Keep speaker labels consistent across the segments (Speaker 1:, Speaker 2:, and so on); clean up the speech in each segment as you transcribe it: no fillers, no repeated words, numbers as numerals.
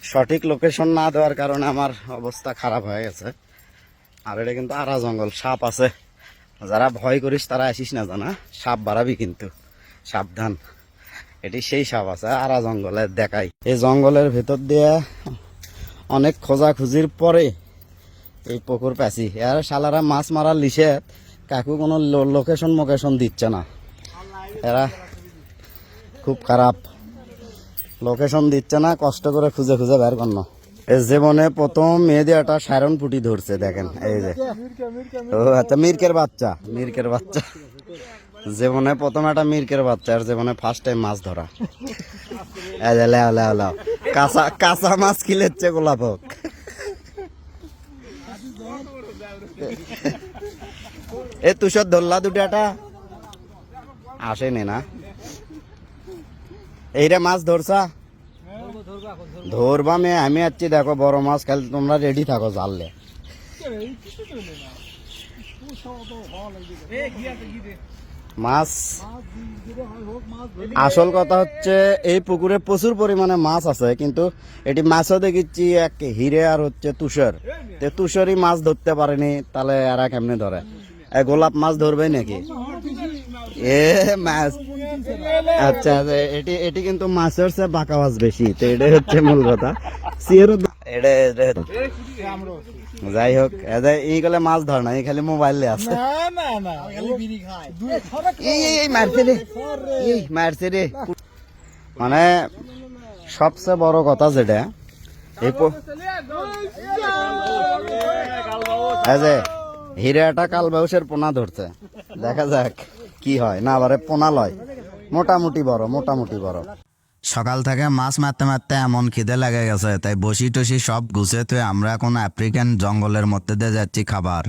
Speaker 1: সঠিক লোকেশন না দেওয়ার কারণে আমার অবস্থা খারাপ হয়ে গেছে। আর এটা কিন্তু আরা জঙ্গল, সাপ আছে, যারা ভয় করিস তারা আসিস না, জানা সাপ বাড়াবি কিন্তু সাবধান। এটি সেই সাপ আছে আরা জঙ্গলে দেখাই। এই জঙ্গলের ভেতর দিয়ে অনেক খোঁজাখুঁজির পরে এই পুকুর পেছি। আর শালারা মাছ মারার লিসে কাকু কোনো লোকেশন দিচ্ছে না, এরা খুব খারাপ, লোকেশন দিচ্ছে না, কষ্ট করে খুঁজে খুঁজে বের করনো। এই জীবনে প্রথম মেয়েদে একটা সায়রন পুটি ধরছে, দেখেন এই যে। ও আচ্ছা, মির্কের বাচ্চা জীবনে প্রথম একটা মির্কের বাচ্চা, আর জীবনে ফার্স্ট টাইম মাছ ধরা। কাঁচা মাছ কিলেচ্ছে গোলাপ হোক। এ তুষার ধরলা দুটাটা আসেনি না, এইটা মাছ ধরছা? ধরবা মেয়ে, আমি আছি দেখো বড় মাছ, খালি তোমরা রেডি থাকো জানলে। মাছ আসল কথা হচ্ছে এই পুকুরে প্রচুর পরিমাণে মাছ আছে, কিন্তু এটি মাছও দেখেছি এক হিরে আর হচ্ছে তুষার। তুষারই মাছ ধরতে পারেনি, তাহলে এরা কেমনে ধরে? গোলাপ মাছ ধরবে নাকি? এ মাছ আচ্ছা, এটি কিন্তু মাছের চেয়ে বাঁকা মাছ বেশি, তো এটাই হচ্ছে মূল কথা। যাই হোক, এইগুলো মাছ ধর না, এই খালি মোবাইল আছে। মারছে রে। মানে সবচেয়ে বড় কথা যেটা, এই যে হিরাটা কালবাউসের পোনা ধরছে, দেখা যাক কি হয়। না আবার পোনা লয়, মোটামুটি বড়।
Speaker 2: সকাল থেকে মাছ মারতে মারতে এমন খিদে লেগে গেছে, তাই বসি টসি সব গুছে তুই আমরা এখন আফ্রিকান জঙ্গলের মধ্যে দিয়ে যাচ্ছি খাবার।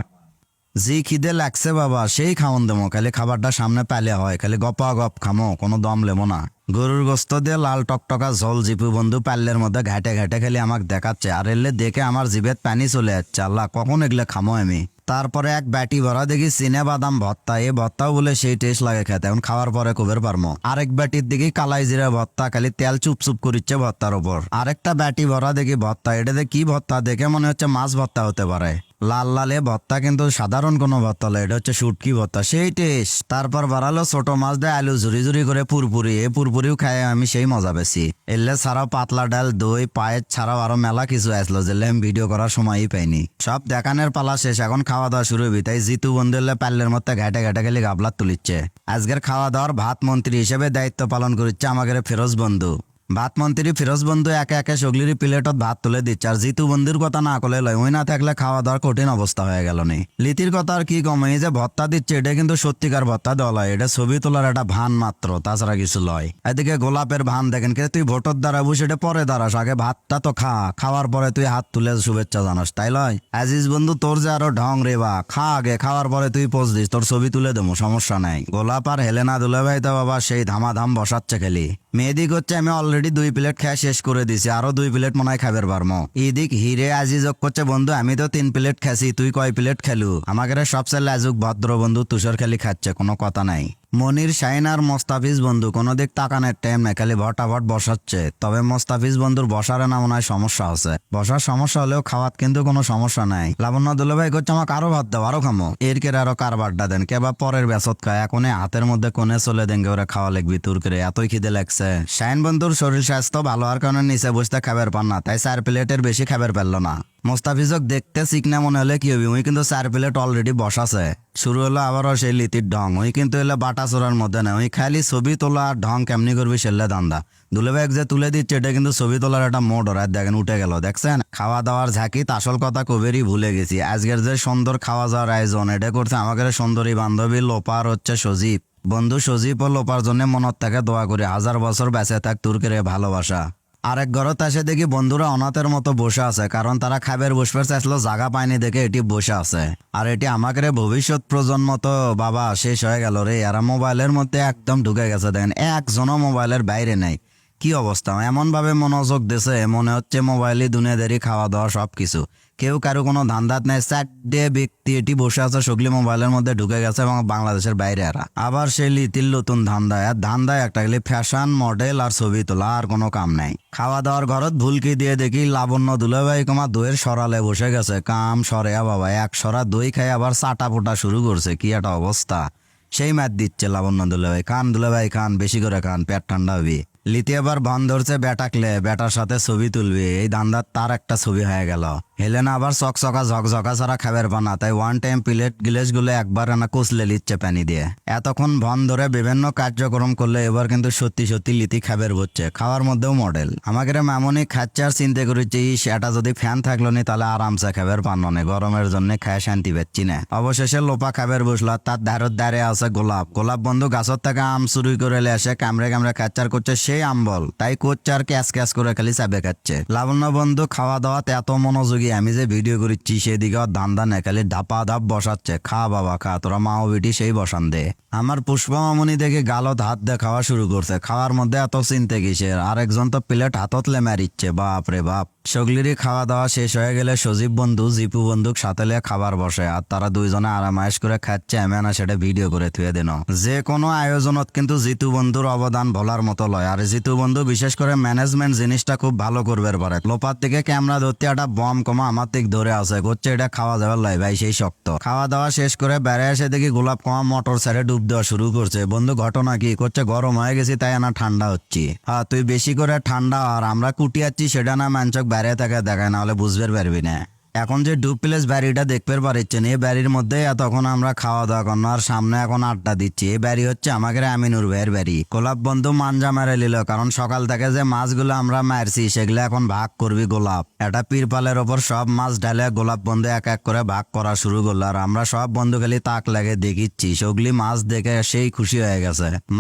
Speaker 2: জি খিদে লাগছে বাবা, সেই খাওন দেবো, খালি খাবারটা সামনে পেলে হয়, খালি গপা গপ খামো, কোনো দম লেবো না। গরুর গোস্ত দিয়ে লাল টকটকা ঝোল জিপু বন্ধু পাল্লের মধ্যে ঘাটে ঘাটে খালি আমাকে দেখাচ্ছে, আর এলে দেখে আমার জিভের পানি চলে যাচ্ছে। আল্লাহ, কখন এগুলো খামো আমি? তারপরে এক ব্যাটি ভরা দেখি চিনে বাদাম ভর্তা, এই ভর্তাও বলে সেই টেস্ট লাগে খেতে, এখন খাওয়ার পরে কবের পারমো। আরেক ব্যাটির দিকে কালাই জিরা ভর্তা, খালি তেল চুপ করিচ্ছে ভর্তার উপর। আরেকটা ব্যাটি ভরা দেখি ভর্তা, এটাতে কি ভর্তা? দেখে মনে হচ্ছে মাছ ভর্তা হতে পারে। লাল লালে ভর্তা, কিন্তু সাধারণ কোনো ভর্তা নয়, এটা হচ্ছে শুটকি ভর্তা, সেই টেস্ট। তারপর বাড়ালো ছোট মাছ দিয়ে আলু ঝুরি করে পুরপুরি, এই পুরপুরিও খায় আমি সেই মজা পেয়েছি। এলে ছাড়াও পাতলা ডাল, দই, পায়েস ছাড়াও আরো মেলা কিছু আসলো, যেগুলো আমি ভিডিও করার সময়ই পাইনি। সব দেখানোর পালা শেষ, এখন খাওয়া দাওয়া শুরু হবি। তাই জিতু বন্ধু এলে পাল্লের মধ্যে ঘাটে ঘাটে খালি গাবলার তুলিচ্ছে। আজকের খাওয়া দাওয়ার ভাত মন্ত্রী হিসেবে দায়িত্ব পালন করছে আমাদের ফিরোজ বন্ধু। ভাত মন্ত্রী ফিরোজ বন্ধু একে একে সগলির প্লেটত ভাত তুলে দিচ্ছে, আর জিতু বন্ধুর কথা না করলে লয়, ওই না থাকলে খাওয়া দাওয়ার কঠিন অবস্থা হয়ে গেল নি। লিতির কথা আর কি কম, এই যে ভত্তা দিচ্ছে এটা কিন্তু সত্যিকার ভত্তা দেওয়া লয়, এটা ছবি তোলার একটা ভান মাত্র, তাছাড়া কিছু লয়। এদিকে গোলাপের ভান দেখেন, কে তুই ভোটর দাঁড়াবো সেটা পরে দাঁড়াস, আগে ভাতটা তো খা, খাওয়ার পরে তুই হাত তুলে শুভেচ্ছা জানাস, তাই লয়? আজিজ বন্ধু তোর যে আরো ঢং রে বা, খা আগে, খাওয়ার পরে তুই পোজ দিস, তোর ছবি তুলে দেবো, সমস্যা নাই। গোলাপ আর হেলেনা দুলে ভাই তো বাবা সেই ধামাধাম বসাচ্ছে খেলি। মেয়েদিক হচ্ছে আমি অলরেডি 2 প্লেট খেয়ে শেষ করে দিছি, আরো 2 প্লেট মনে হয় খাবার পারমো। এদিক হিরে আজিজক করছে, বন্ধু আমি তো 3 প্লেট খেছি, তুই কয় প্লেট খেলু? আমাদের সবচেয়ে লাজুক ভদ্র বন্ধু তুষার খালি খাচ্ছে, কোনো কথা নাই। মনির, শাইন আর মোস্তাফিজ বন্ধু কোনো দিক তাকানোর টাইম নাই, খালি ভটাভট বসাচ্ছে। তবে মোস্তাফিজ বন্ধুর বসারে না মনে হয় সমস্যা আছে, বসার সমস্যা হলেও খাওয়াত কিন্তু কোনো সমস্যা নাই। লাবণ্য দুলে ভাই করছে আমাকে আরো ভাত দাও, আরো খামো। এর কেরে আরো কারবারটা দেন, কেবা পরের বেসত খায়, এখন হাতের মধ্যে কোনে চলে দেঙ্গে ওরা খাওয়া লাগবি তোর করে, এতই খিদে লাগছে। শাইন বন্ধুর শরীর স্বাস্থ্য ভালো হওয়ার কারণে নিচে বসতে খাবার পান না, তাই 4 প্লেটের বেশি খাবার পেল না। মোস্তাফিজক দেখতে চিকনা মনে হলে কি হবি, ওই কিন্তু 4 প্লেট অলরেডি বসাছে। শুরু হলো আবারও সেই লিতির ঢং, ওই কিন্তু এলে বাটা চোরার মধ্যে নেই, ওই খালি ছবি তোলা আর ঢং কেমনি করবি সেলে দান্দা। দুলেভাই যে তুলে দিচ্ছে এটা কিন্তু ছবি তোলার একটা মোড, ওরা দেখেন উঠে গেল, দেখছেন? খাওয়া দাওয়ার ঝাঁকিত আসল কথা কবেরই ভুলে গেছি। আজকের যে সুন্দর খাওয়া যাওয়ার আয়োজন, এটা করছে আমাদের সুন্দরী বান্ধবী লোপার হচ্ছে সজীব বন্ধু। সজীব ও লোপার জন্য মনত থেকে দোয়া করি 1000 বছর বেঁচে থাক তুর্কের ভালোবাসা। আরেক ঘরত এসে দেখি বন্ধুরা অনাথের মতো বসে আছে, কারণ তারা খাবার বসবে চাইছিল, জায়গা পায়নি দেখে এটি বসে আছে। আর এটি আমাদের ভবিষ্যৎ প্রজন্ম তো বাবা শেষ হয়ে গেল রে, এরা মোবাইলের মধ্যে একদম ঢুকে গেছে, দেখেন একজনও মোবাইলের বাইরে নেই। কি অবস্থা, এমন ভাবে মনোযোগ দিছে মনে হচ্ছে মোবাইলই দুনিয়াদারি খাওয়া দাওয়া সবকিছু। কেউ কারো কোনো ধান্দাত নেই, চারটে ব্যক্তি এটি বসে আছে সগলি মোবাইলের মধ্যে ঢুকে গেছে এবং বাংলাদেশের বাইরে এরা। আবার সেই লিতির নতুন ধান্দা, আর ধান্দায় একটা গেলে ফ্যাশন মডেল আর ছবি তোলা, আর কোনো কাম নাই। খাওয়া দাওয়ার ঘরত ভুলকি দিয়ে দেখি লাবণ্য দুলাভাই কমা দইয়ের সরালে বসে গেছে। কাম সরে বাবা, এক সরা দই খাই আবার চাটা পোটা শুরু করছে। কি একটা অবস্থা! সেই ম্যাথ দিচ্ছে লাবণ্য দুলাভাই, খান দুলাভাই খান, বেশি করে খান, পেট ঠান্ডা হবি। লিতি আবার ভান ধরছে বেটাকলে, বেটার সাথে ছবি তুলবি। এই ধান্দার তার একটা ছবি হয়ে গেল। হেলেনা আবার চকচকা ঝকঝকা ছাড়া খাবার পানা, তাই ওয়ান টাইম প্লেট গিলেস গুলো একবার না কুচলে লিচ্ছে পানি দিয়ে। এতক্ষণ ভান ধরে বিভিন্ন কার্যক্রম করলে এবার কিন্তু সত্যি সত্যি লিতি খাবার হচ্ছে, খাওয়ার মধ্যেও মডেল। আমাকে রে মামনি খাচ্ছে আর চিন্তা করেছি, এটা যদি ফ্যান থাকলো নি তাহলে আরামসে খাবার পানো নে, গরমের জন্য খায় শান্তি পাচ্ছি না। অবশেষে লোপা খাবার বসলো, তার ধারের ধারে আছে গোলাপ। গোলাপ বন্ধু গাছের থেকে আম চুরি করে এসে কামড়ে কামড়ে খাচ্চার করছে, সেই আমবল তাই করছে আর ক্যাচ ক্যাচ করে খালি চাবে খাচ্ছে। লাবণ্য বন্ধু খাওয়া দাওয়াতে এত মনোযোগী, আমি যে ভিডিও করেছি সেদিকে ধান্দা নেই, খালি ধাপা ধাপ বসাচ্ছে। খা বাবা খা, তোরা মা ও বেটি সেই বসান দে। আমার পুষ্পা মামনি দেখে গালত হাত দিয়ে খাওয়া শুরু করছে। খাওয়ার মধ্যে এত চিন্তে কিসের, আরেকজন তো প্লেট হাততলে মারিচ্ছে। বাপ রে বাপ! সগলিরই খাওয়া দাওয়া শেষ হয়ে গেলে সজীব বন্ধু জিপু বন্ধুক সাথে লিয়ে খাবার বসে, আর তারা দুইজনে আরামায়েশ করে খাচ্ছে। আমি না সেটা ভিডিও করে থুয়ে দেন। যে কোনো আয়োজনত কিন্তু জিতু বন্ধুর অবদান বলার মতো লয়। আর জিতু বন্ধু বিশেষ করে ম্যানেজমেন্ট জিনিসটা খুব ভালো করবে পারে। লোপার দিকে ক্যামেরা ধরতে একটা বম কমা আমার দিক ধরে আছে, করছে এটা খাওয়া যাবে লাই ভাই, সেই শক্ত। খাওয়া দাওয়া শেষ করে বেড়ে এসে দেখি গোলাপ কমা মোটর সাইডে ডুব দেওয়া শুরু করছে। বন্ধু ঘটনা কি? করছে গরম হয়ে গেছি তাই না ঠান্ডা হচ্ছি। হ্যাঁ তুই বেশি করে ঠান্ডা আর আমরা কুটিয়াচ্ছি সেটা না মানচক বাইরে থেকে দেখায়, না হলে বুঝবে পারবি না। এখন যে ডুপ্লেস বাড়িটা দেখতে পারছেন, এই বাড়ির মধ্যে তখন আমরা খাওয়া দাওয়া করবো আর সামনে এখন আড্ডা দিচ্ছি। এই বাড়ি হচ্ছে আমাদের আমিনুর ভাইয়ের বাড়ি। গোলাপ বন্ধু মানজা মেরে নিল, কারণ সকাল থেকে যে মাছগুলো আমরা মারছি সেগুলো এখন ভাগ করবি গোলাপ। এটা পিরপালের ওপর সব মাছ ঢালে গোলাপ বন্ধু এক এক করে ভাগ করা শুরু করলো, আর আমরা সব বন্ধু খালি তাক লাগে দেখিচ্ছি। সেগুলি মাছ দেখে সেই খুশি হয়ে গেছে।